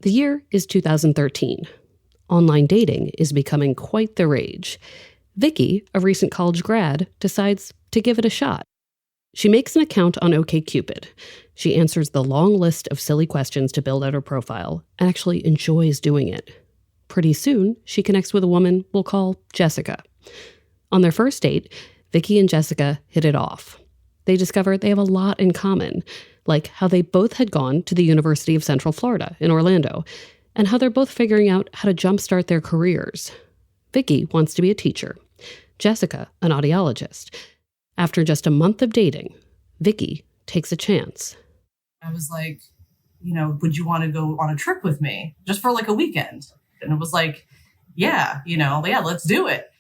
The year is 2013. Online dating is becoming quite the rage. Vicky, a recent college grad, decides to give it a shot. She makes an account on OkCupid. She answers the long list of silly questions to build out her profile and actually enjoys doing it. Pretty soon, she connects with a woman we'll call Jessica. On their first date, Vicky and Jessica hit it off. They discover they have a lot in common, like how they both had gone to the University of Central Florida in Orlando, and how they're both figuring out how to jumpstart their careers. Vicky wants to be a teacher, Jessica an audiologist. After just a month of dating, Vicky takes a chance. I was like, would you want to go on a trip with me just for like a weekend? And it was like, yeah, let's do it.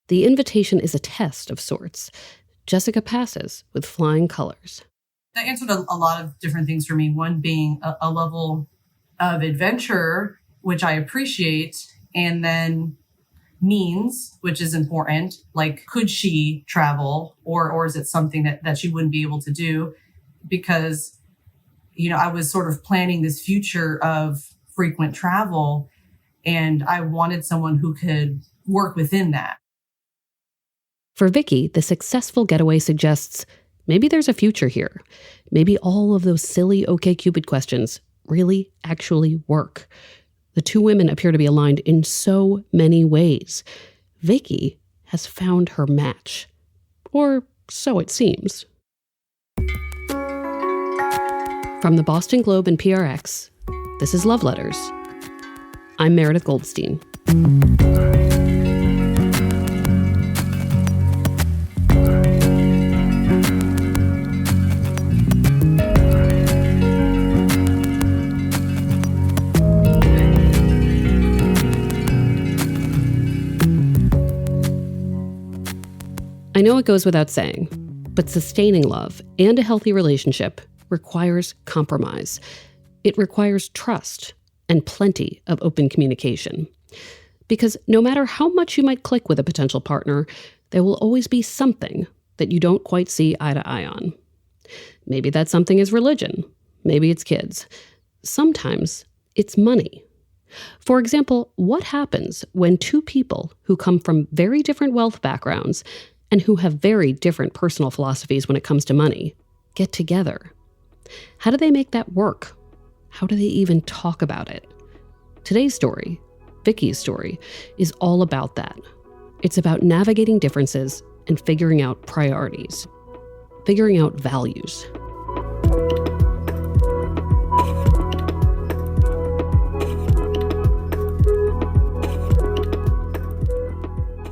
The invitation is a test of sorts. Jessica passes with flying colors. That answered a lot of different things for me. One being a level of adventure, which I appreciate, and then means, which is important. Like, could she travel or is it something that she wouldn't be able to do? Because, I was sort of planning this future of frequent travel, and I wanted someone who could work within that. For Vicky, the successful getaway suggests maybe there's a future here. Maybe all of those silly OkCupid questions really actually work. The two women appear to be aligned in so many ways. Vicky has found her match. Or so it seems. From the Boston Globe and PRX, this is Love Letters. I'm Meredith Goldstein. I know it goes without saying, but sustaining love and a healthy relationship requires compromise. It requires trust and plenty of open communication. Because no matter how much you might click with a potential partner, there will always be something that you don't quite see eye to eye on. Maybe that something is religion. Maybe it's kids. Sometimes it's money. For example, what happens when two people who come from very different wealth backgrounds and who have very different personal philosophies when it comes to money get together? How do they make that work? How do they even talk about it? Today's story, Vicky's story, is all about that. It's about navigating differences and figuring out priorities, figuring out values.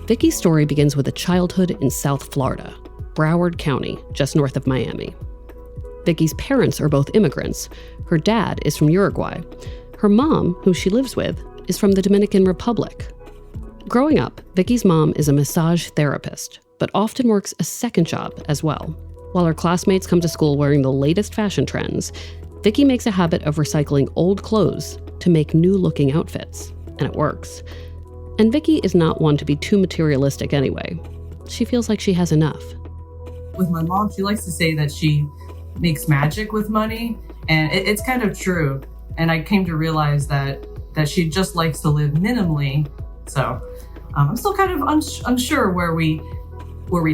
Vicky's story begins with a childhood in South Florida, Broward County, just north of Miami. Vicky's parents are both immigrants. Her dad is from Uruguay. Her mom, who she lives with, is from the Dominican Republic. Growing up, Vicky's mom is a massage therapist, but often works a second job as well. While her classmates come to school wearing the latest fashion trends, Vicky makes a habit of recycling old clothes to make new-looking outfits, and it works. And Vicky is not one to be too materialistic anyway. She feels like she has enough. With my mom, she likes to say that she makes magic with money, and it's kind of true. And I came to realize that she just likes to live minimally. So I'm still kind of unsure where we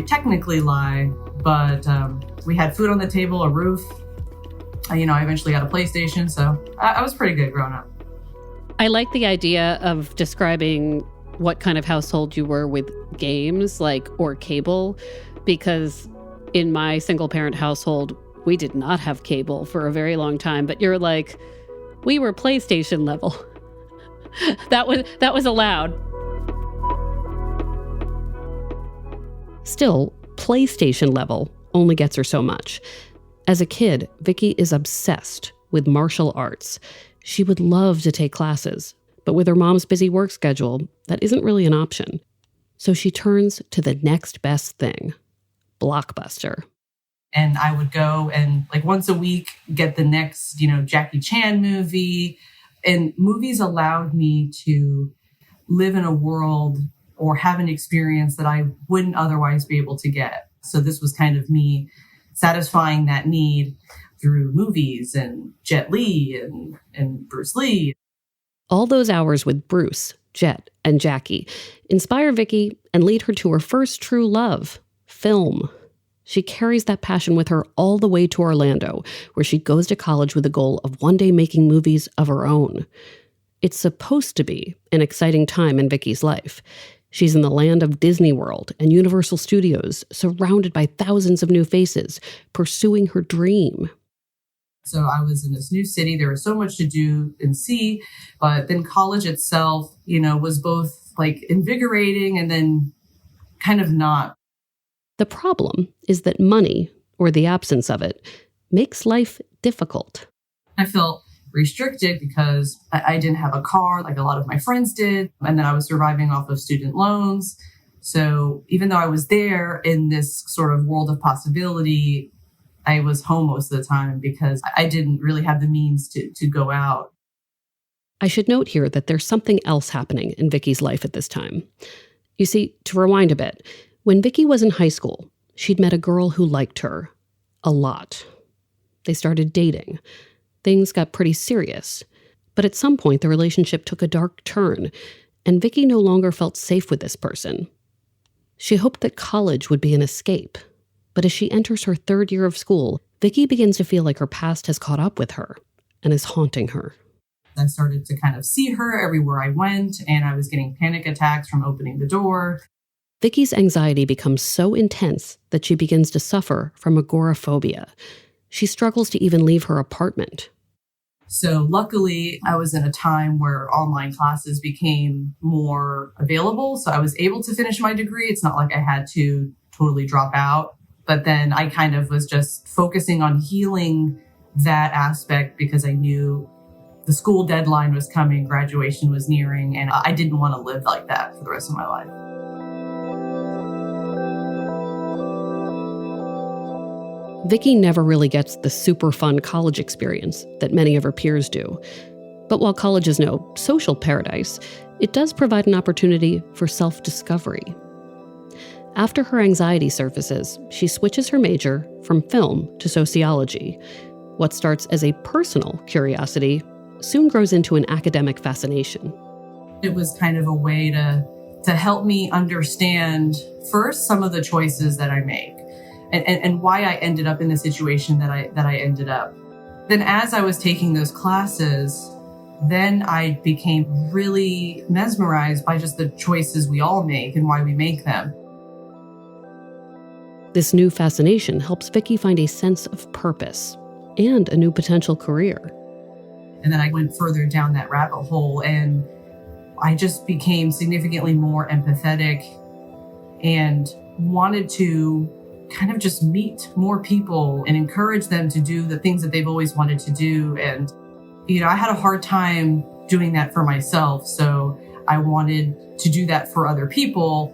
technically lie, but we had food on the table, a roof. I eventually got a PlayStation, so I was pretty good growing up. I like the idea of describing what kind of household you were with games, or cable, because in my single-parent household, we did not have cable for a very long time, but you're like, we were PlayStation level. That was allowed. Still, PlayStation level only gets her so much. As a kid, Vicky is obsessed with martial arts. She would love to take classes, but with her mom's busy work schedule, that isn't really an option. So she turns to the next best thing, Blockbuster. And I would go and once a week get the next, Jackie Chan movie. And movies allowed me to live in a world or have an experience that I wouldn't otherwise be able to get. So this was kind of me satisfying that need through movies and Jet Li and Bruce Lee. All those hours with Bruce, Jet, and Jackie inspire Vicky and lead her to her first true love, film. She carries that passion with her all the way to Orlando, where she goes to college with the goal of one day making movies of her own. It's supposed to be an exciting time in Vicky's life. She's in the land of Disney World and Universal Studios, surrounded by thousands of new faces, pursuing her dream. So I was in this new city. There was so much to do and see, but then college itself, was both like invigorating and then kind of not. The problem is that money, or the absence of it, makes life difficult. I felt restricted because I didn't have a car like a lot of my friends did. And then I was surviving off of student loans. So even though I was there in this sort of world of possibility, I was home most of the time because I didn't really have the means to go out. I should note here that there's something else happening in Vicky's life at this time. You see, to rewind a bit, when Vicky was in high school, she'd met a girl who liked her a lot. They started dating. Things got pretty serious. But at some point, the relationship took a dark turn, and Vicky no longer felt safe with this person. She hoped that college would be an escape. But as she enters her third year of school, Vicky begins to feel like her past has caught up with her and is haunting her. I started to kind of see her everywhere I went, and I was getting panic attacks from opening the door. Vicky's anxiety becomes so intense that she begins to suffer from agoraphobia. She struggles to even leave her apartment. So luckily, I was in a time where online classes became more available, so I was able to finish my degree. It's not like I had to totally drop out. But then I kind of was just focusing on healing that aspect because I knew the school deadline was coming, graduation was nearing, and I didn't want to live like that for the rest of my life. Vicky never really gets the super fun college experience that many of her peers do. But while college is no social paradise, it does provide an opportunity for self-discovery. After her anxiety surfaces, she switches her major from film to sociology. What starts as a personal curiosity soon grows into an academic fascination. It was kind of a way to help me understand first some of the choices that I make and why I ended up in the situation that I ended up. Then as I was taking those classes, then I became really mesmerized by just the choices we all make and why we make them. This new fascination helps Vicky find a sense of purpose and a new potential career. And then I went further down that rabbit hole and I just became significantly more empathetic and wanted to kind of just meet more people and encourage them to do the things that they've always wanted to do. And, I had a hard time doing that for myself. So I wanted to do that for other people.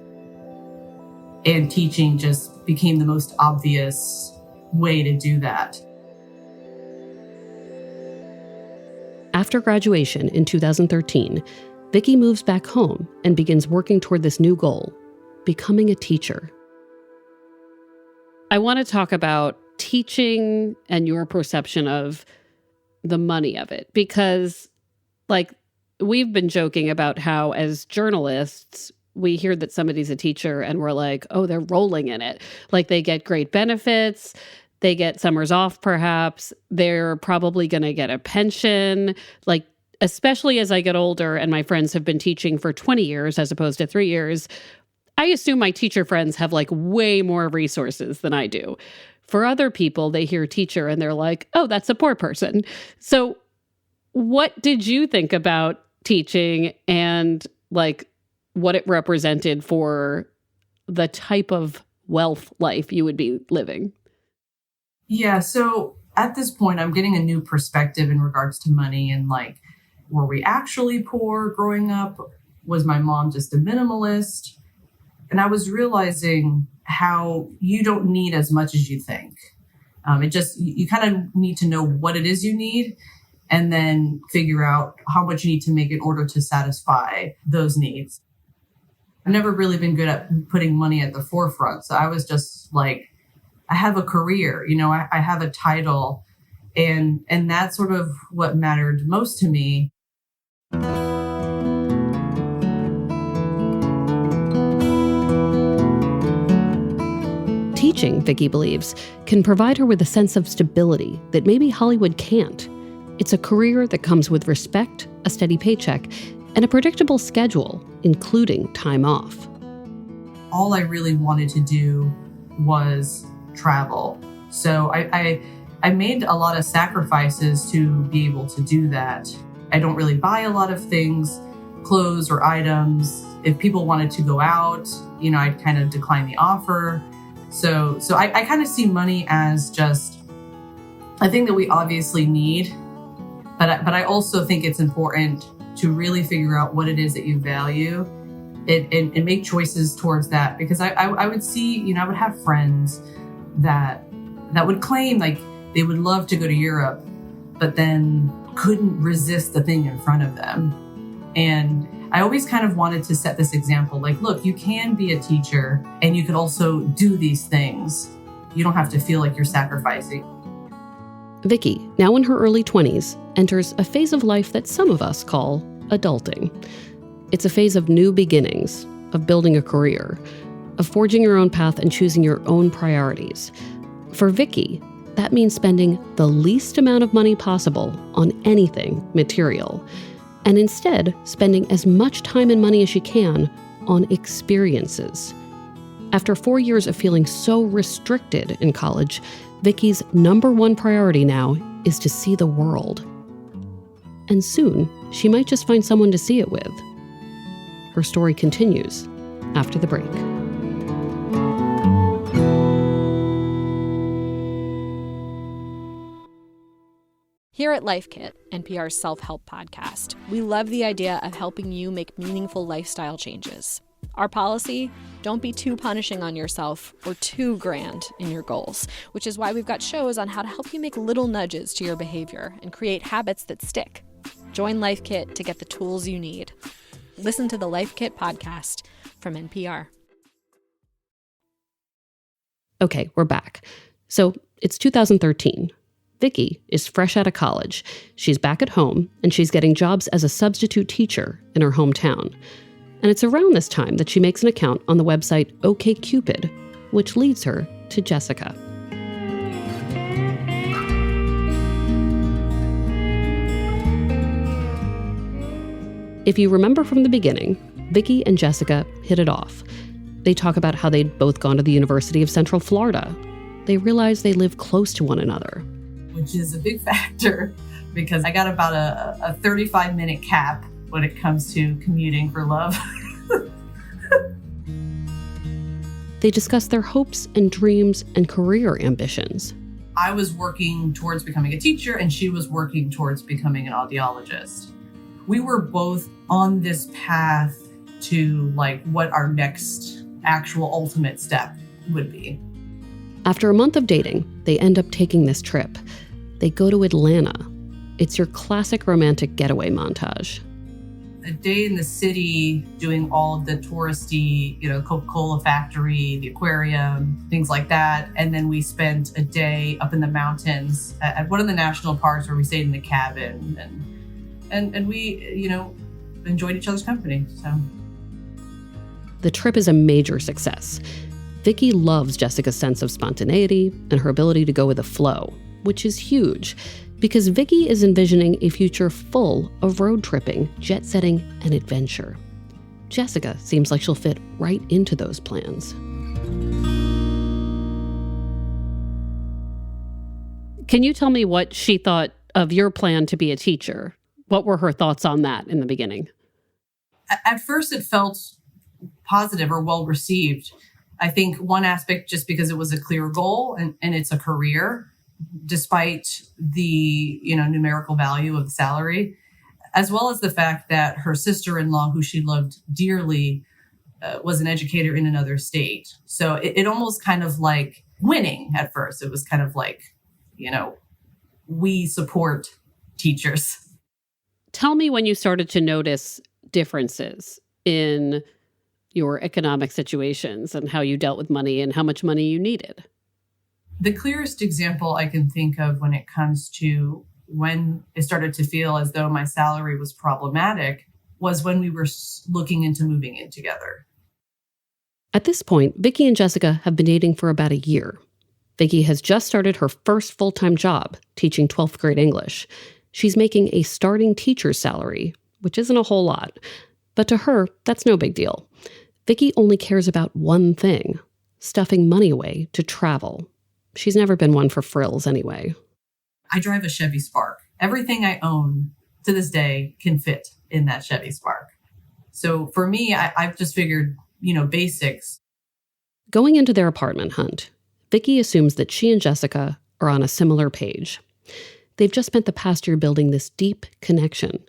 And teaching just became the most obvious way to do that. After graduation in 2013, Vicky moves back home and begins working toward this new goal, becoming a teacher. I want to talk about teaching and your perception of the money of it, because we've been joking about how as journalists, we hear that somebody's a teacher and we're like, oh, they're rolling in it. Like they get great benefits. They get summers off, perhaps. They're probably going to get a pension. Especially as I get older and my friends have been teaching for 20 years as opposed to 3 years, I assume my teacher friends have way more resources than I do. For other people, they hear teacher and they're like, oh, that's a poor person. So what did you think about teaching and what it represented for the type of wealth life you would be living? Yeah, so at this point, I'm getting a new perspective in regards to money and were we actually poor growing up? Was my mom just a minimalist? And I was realizing how you don't need as much as you think. You kind of need to know what it is you need and then figure out how much you need to make in order to satisfy those needs. I've never really been good at putting money at the forefront. So I was just I have a career, I have a title, and that's sort of what mattered most to me. Teaching, Vicky believes, can provide her with a sense of stability that maybe Hollywood can't. It's a career that comes with respect, a steady paycheck, and a predictable schedule, including time off. All I really wanted to do was travel. So I made a lot of sacrifices to be able to do that. I don't really buy a lot of things, clothes or items. If people wanted to go out, I'd kind of decline the offer. So I kind of see money as just a thing that we obviously need, but I also think it's important to really figure out what it is that you value and make choices towards that. Because I would see, I would have friends that would claim like they would love to go to Europe, but then couldn't resist the thing in front of them. And I always kind of wanted to set this example, like, look, you can be a teacher and you could also do these things. You don't have to feel like you're sacrificing. Vicky, now in her early 20s, enters a phase of life that some of us call adulting. It's a phase of new beginnings, of building a career, of forging your own path and choosing your own priorities. For Vicky, that means spending the least amount of money possible on anything material, and instead spending as much time and money as she can on experiences. After 4 years of feeling so restricted in college, Vicky's number one priority now is to see the world. And soon, she might just find someone to see it with. Her story continues after the break. Here at Life Kit, NPR's self-help podcast, we love the idea of helping you make meaningful lifestyle changes. Our policy, don't be too punishing on yourself or too grand in your goals, which is why we've got shows on how to help you make little nudges to your behavior and create habits that stick. Join Life Kit to get the tools you need. Listen to the Life Kit podcast from NPR. Okay, we're back. So it's 2013. Vicky is fresh out of college. She's back at home, and she's getting jobs as a substitute teacher in her hometown. And it's around this time that she makes an account on the website OkCupid, which leads her to Jessica. If you remember from the beginning, Vicky and Jessica hit it off. They talk about how they'd both gone to the University of Central Florida. They realize they live close to one another. Which is a big factor because I got about a 35-minute cap when it comes to commuting for love. They discuss their hopes and dreams and career ambitions. I was working towards becoming a teacher and she was working towards becoming an audiologist. We were both on this path to what our next actual ultimate step would be. After a month of dating, they end up taking this trip. They go to Atlanta. It's your classic romantic getaway montage. A day in the city doing all of the touristy, Coca-Cola factory, the aquarium, things like that. And then we spent a day up in the mountains at one of the national parks where we stayed in a cabin and we, enjoyed each other's company. So the trip is a major success. Vicky loves Jessica's sense of spontaneity and her ability to go with the flow, which is huge because Vicky is envisioning a future full of road tripping, jet setting, and adventure. Jessica seems like she'll fit right into those plans. Can you tell me what she thought of your plan to be a teacher? What were her thoughts on that in the beginning? At first, it felt positive or well received. I think one aspect, just because it was a clear goal and it's a career, despite the numerical value of the salary, as well as the fact that her sister-in-law, who she loved dearly, was an educator in another state. So it almost kind of like winning at first. It was kind of like, we support teachers. Tell me when you started to notice differences in your economic situations and how you dealt with money and how much money you needed. The clearest example I can think of when it comes to when it started to feel as though my salary was problematic was when we were looking into moving in together. At this point, Vicky and Jessica have been dating for about a year. Vicky has just started her first full-time job, teaching 12th grade English. She's making a starting teacher's salary, which isn't a whole lot. But to her, that's no big deal. Vicky only cares about one thing, stuffing money away to travel. She's never been one for frills anyway. I drive a Chevy Spark. Everything I own to this day can fit in that Chevy Spark. So for me, I've just figured, basics. Going into their apartment hunt, Vicky assumes that she and Jessica are on a similar page. They've just spent the past year building this deep connection,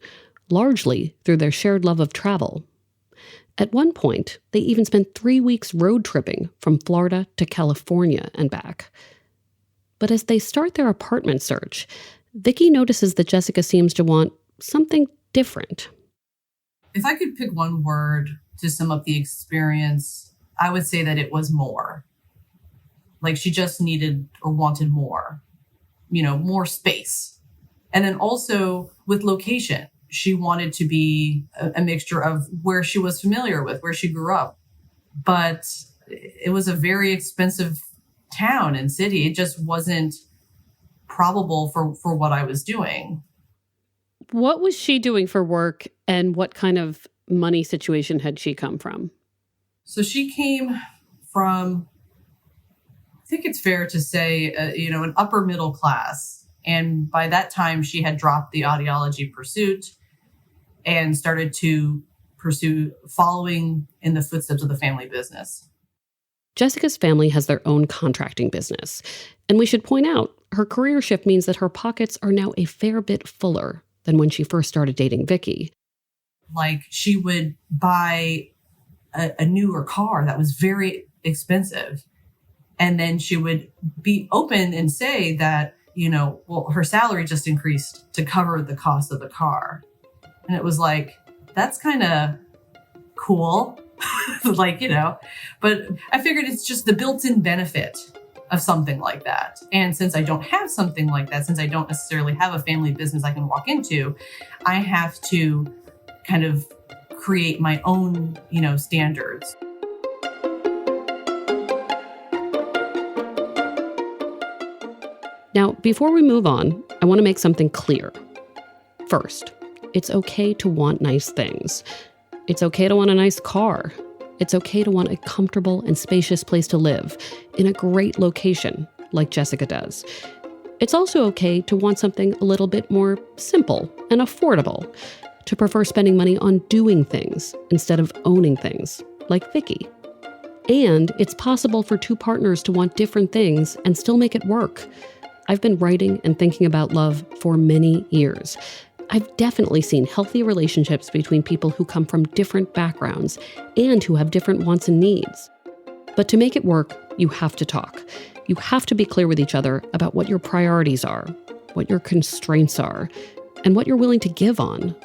largely through their shared love of travel. At one point, they even spent 3 weeks road tripping from Florida to California and back. But as they start their apartment search, Vicky notices that Jessica seems to want something different. If I could pick one word to sum up the experience, I would say that it was more. Like she just needed or wanted more, more space. And then also with location, she wanted to be a mixture of where she was familiar with, where she grew up. But it was a very expensive town and city. It just wasn't probable for what I was doing. What was she doing for work, and what kind of money situation had she come from? So she came from, I think it's fair to say, an upper middle class. And by that time, she had dropped the audiology pursuit and started to pursue following in the footsteps of the family business. Jessica's family has their own contracting business. And we should point out, her career shift means that her pockets are now a fair bit fuller than when she first started dating Vicky. Like she would buy a newer car that was very expensive. And then she would be open and say that, her salary just increased to cover the cost of the car. And it was like, that's kind of cool. But I figured it's just the built-in benefit of something like that. And since I don't have something like that, since I don't necessarily have a family business I can walk into, I have to kind of create my own, standards. Now, before we move on, I want to make something clear. First, it's okay to want nice things. It's okay to want a nice car. It's okay to want a comfortable and spacious place to live in a great location, like Jessica does. It's also okay to want something a little bit more simple and affordable, to prefer spending money on doing things instead of owning things, like Vicky. And it's possible for two partners to want different things and still make it work. I've been writing and thinking about love for many years. I've definitely seen healthy relationships between people who come from different backgrounds and who have different wants and needs. But to make it work, you have to talk. You have to be clear with each other about what your priorities are, what your constraints are, and what you're willing to give on.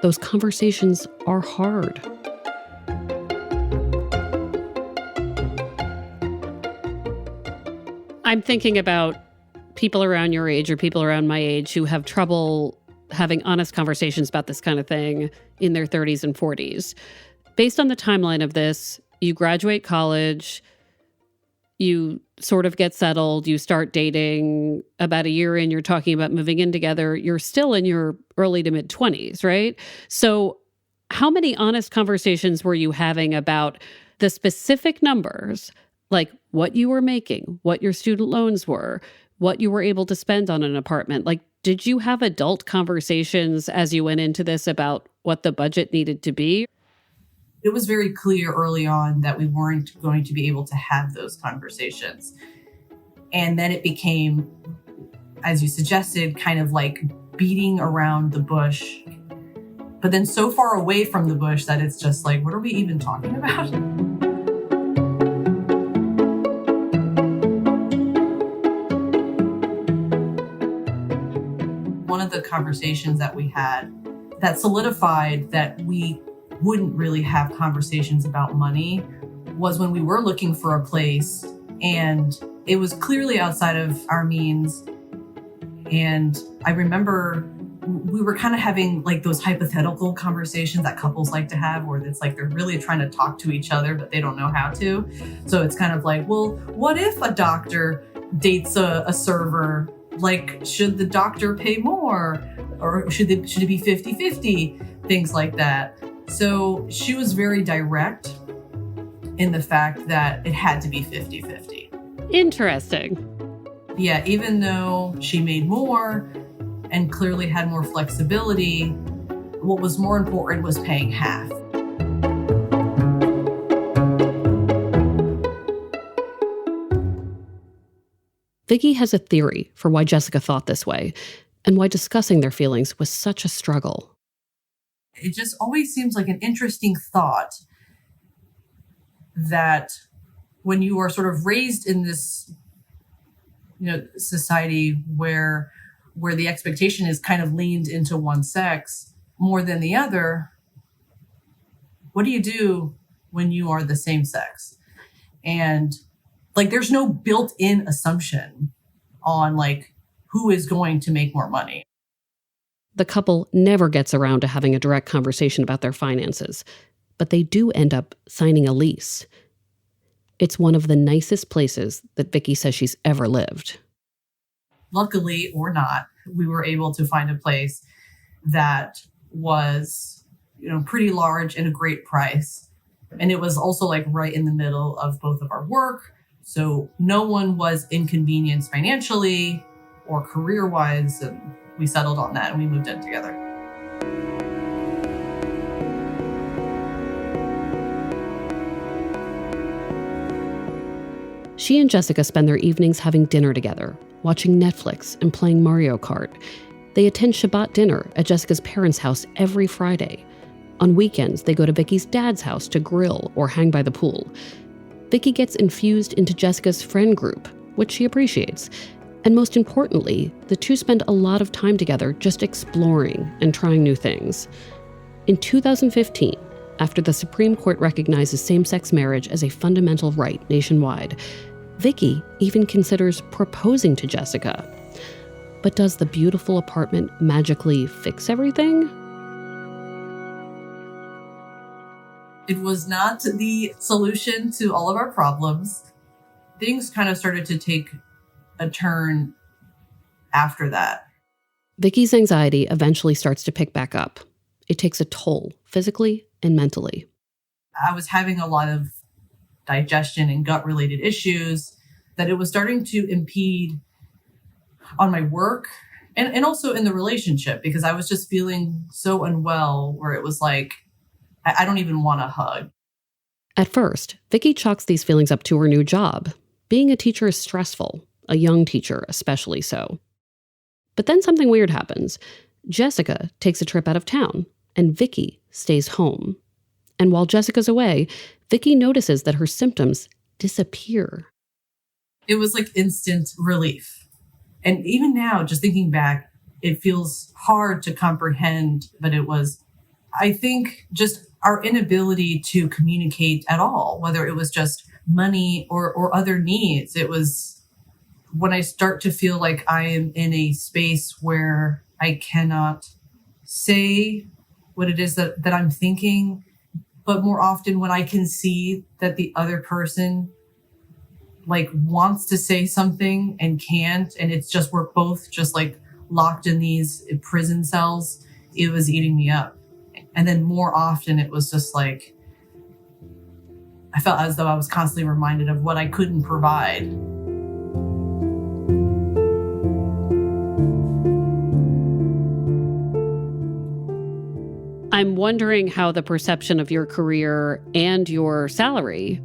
Those conversations are hard. I'm thinking about people around your age or people around my age who have trouble having honest conversations about this kind of thing in their 30s and 40s. Based on the timeline of this, you graduate college, you sort of get settled, you start dating, about a year in, you're talking about moving in together, you're still in your early to mid 20s, right? So how many honest conversations were you having about the specific numbers, like what you were making, what your student loans were, what you were able to spend on an apartment? Like, did you have adult conversations as you went into this about what the budget needed to be? It was very clear early on that we weren't going to be able to have those conversations. And then it became, as you suggested, kind of like beating around the bush, but then so far away from the bush that it's just like, what are we even talking about? One of the conversations that we had that solidified that we wouldn't really have conversations about money was when we were looking for a place and it was clearly outside of our means. And I remember we were kind of having like those hypothetical conversations that couples like to have, where it's like they're really trying to talk to each other, but they don't know how to. So it's kind of like, well, what if a doctor dates a server? Like, should the doctor pay more? Or should it be 50-50? Things like that. So she was very direct in the fact that it had to be 50-50. Interesting. Yeah, even though she made more and clearly had more flexibility, what was more important was paying half. Vicki has a theory for why Jessica thought this way and why discussing their feelings was such a struggle. It just always seems like an interesting thought that when you are sort of raised in this, society where the expectation is kind of leaned into one sex more than the other, what do you do when you are the same sex? And like, there's no built-in assumption on like who is going to make more money. The couple never gets around to having a direct conversation about their finances, but they do end up signing a lease. It's one of the nicest places that Vicki says she's ever lived. Luckily or not, we were able to find a place that was, pretty large and a great price. And it was also like right in the middle of both of our work. So no one was inconvenienced financially or career-wise. And we settled on that and we moved in together. She and Jessica spend their evenings having dinner together, watching Netflix and playing Mario Kart. They attend Shabbat dinner at Jessica's parents' house every Friday. On weekends, they go to Vicki's dad's house to grill or hang by the pool. Vicki gets infused into Jessica's friend group, which she appreciates. And most importantly, the two spend a lot of time together just exploring and trying new things. In 2015, after the Supreme Court recognizes same-sex marriage as a fundamental right nationwide, Vicki even considers proposing to Jessica. But does the beautiful apartment magically fix everything? It was not the solution to all of our problems. Things kind of started to take a turn after that. Vicki's anxiety eventually starts to pick back up. It takes a toll, physically and mentally. I was having a lot of digestion and gut-related issues that it was starting to impede on my work and also in the relationship, because I was just feeling so unwell where it was like, I don't even want to hug. At first, Vicki chalks these feelings up to her new job. Being a teacher is stressful, a young teacher especially so. But then something weird happens. Jessica takes a trip out of town, and Vicki stays home. And while Jessica's away, Vicki notices that her symptoms disappear. It was like instant relief. And even now, just thinking back, it feels hard to comprehend, but it was, I think, just our inability to communicate at all, whether it was just money or other needs. It was when I start to feel like I am in a space where I cannot say what it is that I'm thinking, but more often when I can see that the other person like wants to say something and can't, and it's just we're both just like locked in these prison cells, it was eating me up. And then more often it was just like I felt as though I was constantly reminded of what I couldn't provide. I'm wondering how the perception of your career and your salary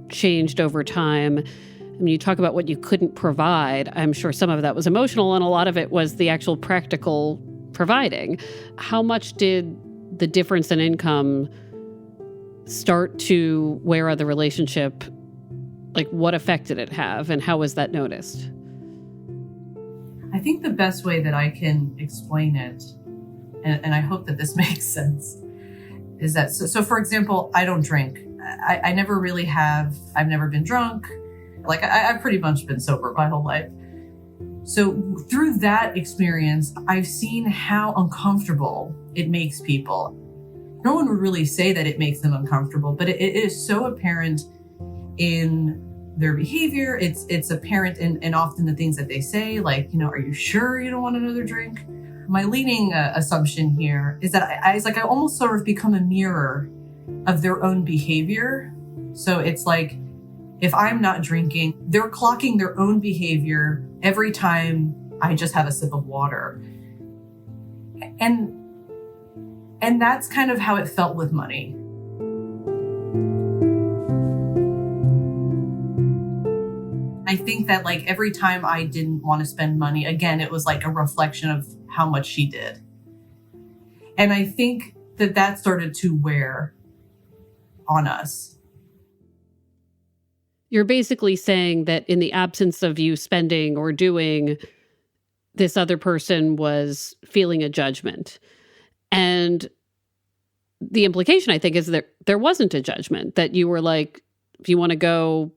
changed over time. I mean, you talk about what you couldn't provide. I'm sure some of that was emotional and a lot of it was the actual practical providing. How much did the difference in income start to wear on the relationship? Like, what effect did it have and how was that noticed? I think the best way that I can explain it, and I hope that this makes sense, is that, so for example, I don't drink. I never really have. I've never been drunk. Like, I've pretty much been sober my whole life. So through that experience, I've seen how uncomfortable it makes people. No one would really say that it makes them uncomfortable, but it is so apparent in their behavior. It's apparent in often the things that they say, like, are you sure you don't want another drink? My leading assumption here is that I almost sort of become a mirror of their own behavior. So it's like, if I'm not drinking, they're clocking their own behavior every time I just have a sip of water. And that's kind of how it felt with money. I think that like every time I didn't want to spend money, again, it was like a reflection of how much she did. And I think that started to wear on us. You're basically saying that in the absence of you spending or doing, this other person was feeling a judgment. And the implication, I think, is that there wasn't a judgment, that you were like, if you want to go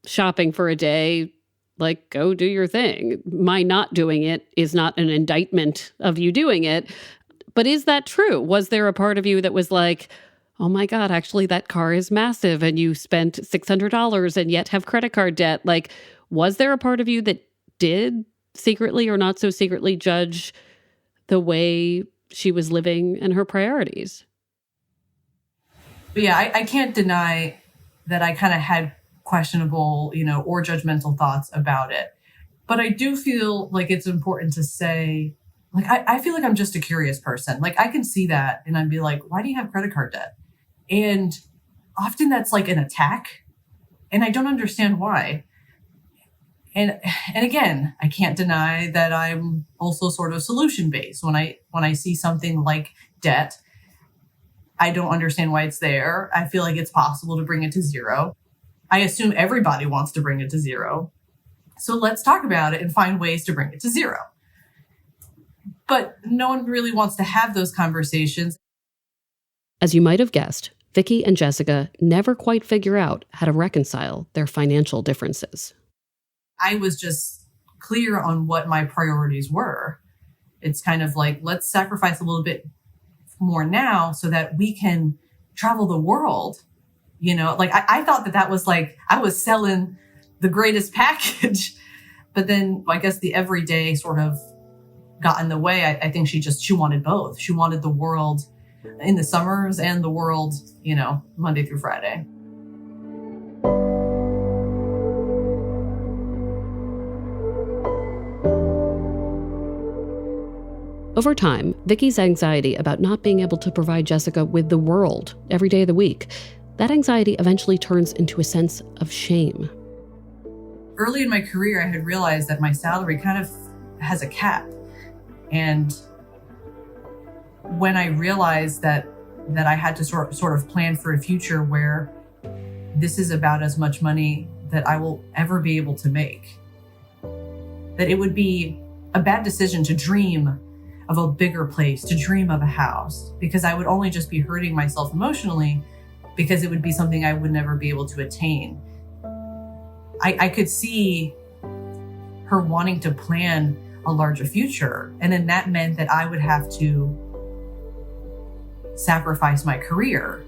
shopping for a day, like, go do your thing. My not doing it is not an indictment of you doing it. But is that true? Was there a part of you that was like, oh my God, actually that car is massive and you spent $600 and yet have credit card debt? Like, was there a part of you that did secretly or not so secretly judge the way she was living and her priorities? But yeah, I can't deny that I kind of had questionable, or judgmental thoughts about it. But I do feel like it's important to say, like, I feel like I'm just a curious person. Like, I can see that and I'd be like, why do you have credit card debt? And often that's like an attack. And I don't understand why. And again, I can't deny that I'm also sort of solution based. When I see something like debt, I don't understand why it's there. I feel like it's possible to bring it to zero. I assume everybody wants to bring it to zero. So let's talk about it and find ways to bring it to zero. But no one really wants to have those conversations. As you might have guessed, Vicki and Jessica never quite figure out how to reconcile their financial differences. I was just clear on what my priorities were. It's kind of like, let's sacrifice a little bit more now so that we can travel the world. Like I thought that was like, I was selling the greatest package, but then I guess the everyday sort of got in the way. I think she wanted both. She wanted the world in the summers and the world, Monday through Friday. Over time, Vicki's anxiety about not being able to provide Jessica with the world every day of the week, that anxiety eventually turns into a sense of shame. Early in my career, I had realized that my salary kind of has a cap. And when I realized that I had to sort of plan for a future where this is about as much money that I will ever be able to make, that it would be a bad decision to dream of a bigger place, to dream of a house, because I would only just be hurting myself emotionally, because it would be something I would never be able to attain. I could see her wanting to plan a larger future. And then that meant that I would have to sacrifice my career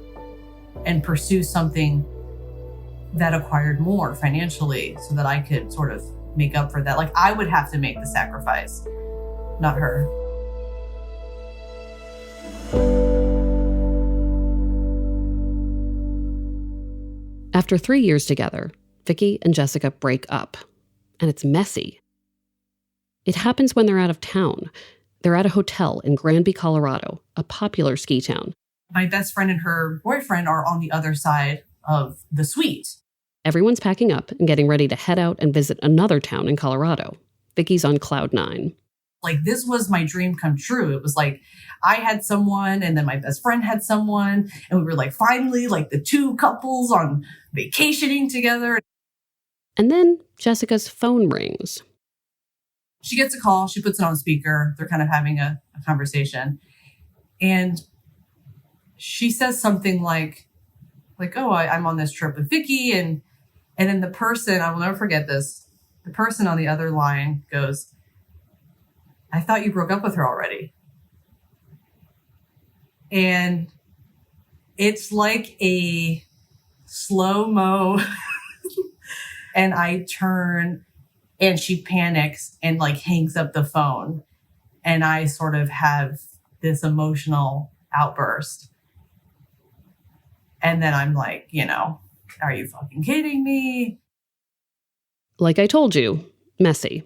and pursue something that acquired more financially so that I could sort of make up for that. Like, I would have to make the sacrifice, not her. After 3 years together, Vicki and Jessica break up, and it's messy. It happens when they're out of town. They're at a hotel in Granby, Colorado, a popular ski town. My best friend and her boyfriend are on the other side of the suite. Everyone's packing up and getting ready to head out and visit another town in Colorado. Vicki's on cloud 9. Like, this was my dream come true. It was like, I had someone and then my best friend had someone. And we were like, finally, like the two couples on vacationing together. And then Jessica's phone rings. She gets a call. She puts it on speaker. They're kind of having a conversation. And she says something like, oh, I'm on this trip with Vicki. And then the person, I will never forget this. The person on the other line goes, I thought you broke up with her already. And it's like a slow-mo. And I turn and she panics and like hangs up the phone. And I sort of have this emotional outburst. And then I'm like, are you fucking kidding me? Like I told you, messy.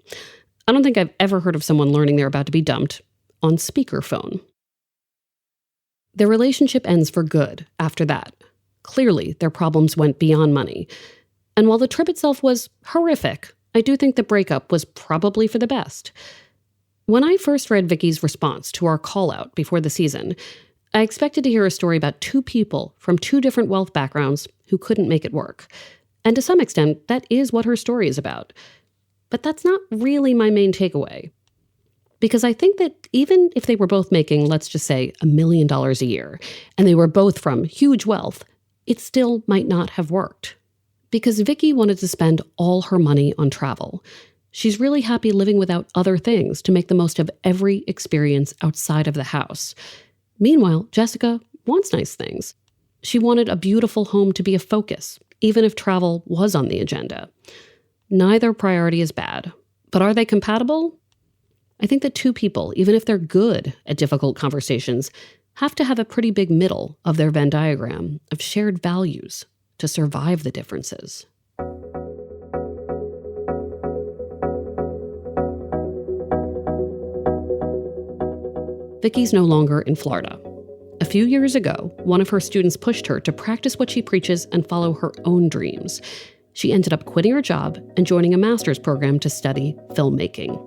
I don't think I've ever heard of someone learning they're about to be dumped on speakerphone. Their relationship ends for good after that. Clearly, their problems went beyond money. And while the trip itself was horrific, I do think the breakup was probably for the best. When I first read Vicky's response to our call-out before the season, I expected to hear a story about two people from two different wealth backgrounds who couldn't make it work. And to some extent, that is what her story is about. But that's not really my main takeaway. Because I think that even if they were both making, let's just say, $1 million a year, and they were both from huge wealth, it still might not have worked. Because Vicky wanted to spend all her money on travel. She's really happy living without other things to make the most of every experience outside of the house. Meanwhile, Jessica wants nice things. She wanted a beautiful home to be a focus, even if travel was on the agenda. Neither priority is bad. But are they compatible? I think that two people, even if they're good at difficult conversations, have to have a pretty big middle of their Venn diagram of shared values to survive the differences. Vicky's no longer in Florida. A few years ago, one of her students pushed her to practice what she preaches and follow her own dreams. She ended up quitting her job and joining a master's program to study filmmaking.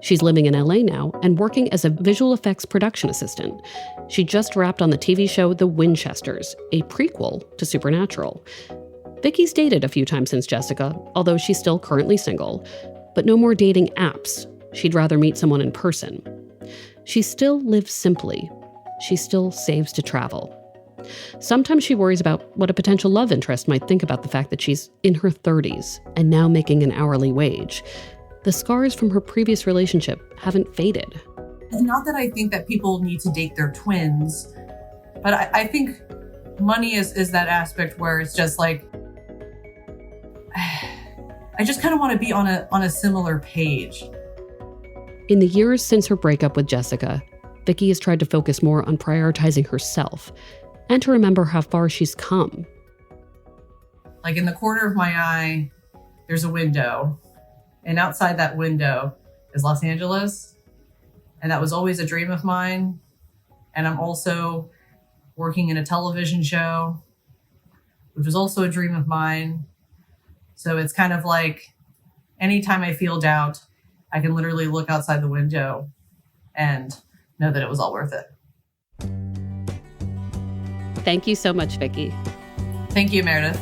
She's living in LA now and working as a visual effects production assistant. She just wrapped on the TV show The Winchesters, a prequel to Supernatural. Vicky's dated a few times since Jessica, although she's still currently single. But no more dating apps. She'd rather meet someone in person. She still lives simply. She still saves to travel. Sometimes she worries about what a potential love interest might think about the fact that she's in her 30s and now making an hourly wage. The scars from her previous relationship haven't faded. Not that I think that people need to date their twins, but I think money is that aspect where it's just like, I just kind of want to be on a similar page. In the years since her breakup with Jessica, Vicky has tried to focus more on prioritizing herself and to remember how far she's come. Like in the corner of my eye, there's a window. And outside that window is Los Angeles. And that was always a dream of mine. And I'm also working in a television show, which was also a dream of mine. So it's kind of like anytime I feel doubt, I can literally look outside the window and know that it was all worth it. Thank you so much, Vicky. Thank you, Meredith.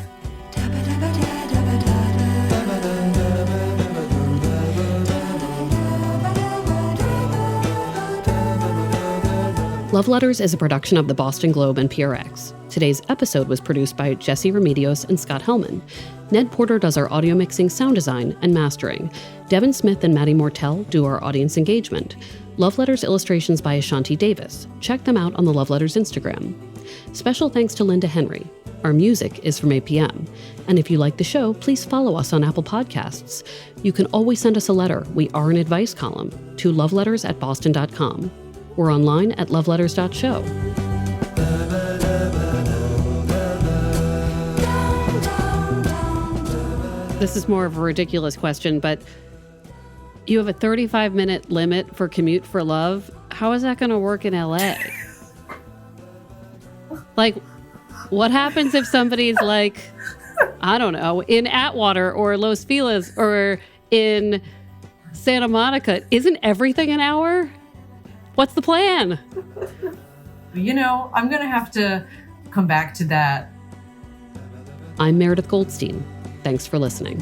Love Letters is a production of the Boston Globe and PRX. Today's episode was produced by Jesse Remedios and Scott Hellman. Ned Porter does our audio mixing, sound design, and mastering. Devin Smith and Maddie Mortel do our audience engagement. Love Letters illustrations by Ashanti Davis. Check them out on the Love Letters Instagram. Special thanks to Linda Henry. Our music is from APM. And if you like the show, please follow us on Apple Podcasts. You can always send us a letter. We are an advice column to loveletters@boston.com. We're online at loveletters.show. This is more of a ridiculous question, but you have a 35-minute limit for commute for love. How is that going to work in LA? Like, what happens if somebody's like, I don't know, in Atwater or Los Feliz or in Santa Monica? Isn't everything an hour? What's the plan? I'm going to have to come back to that. I'm Meredith Goldstein. Thanks for listening.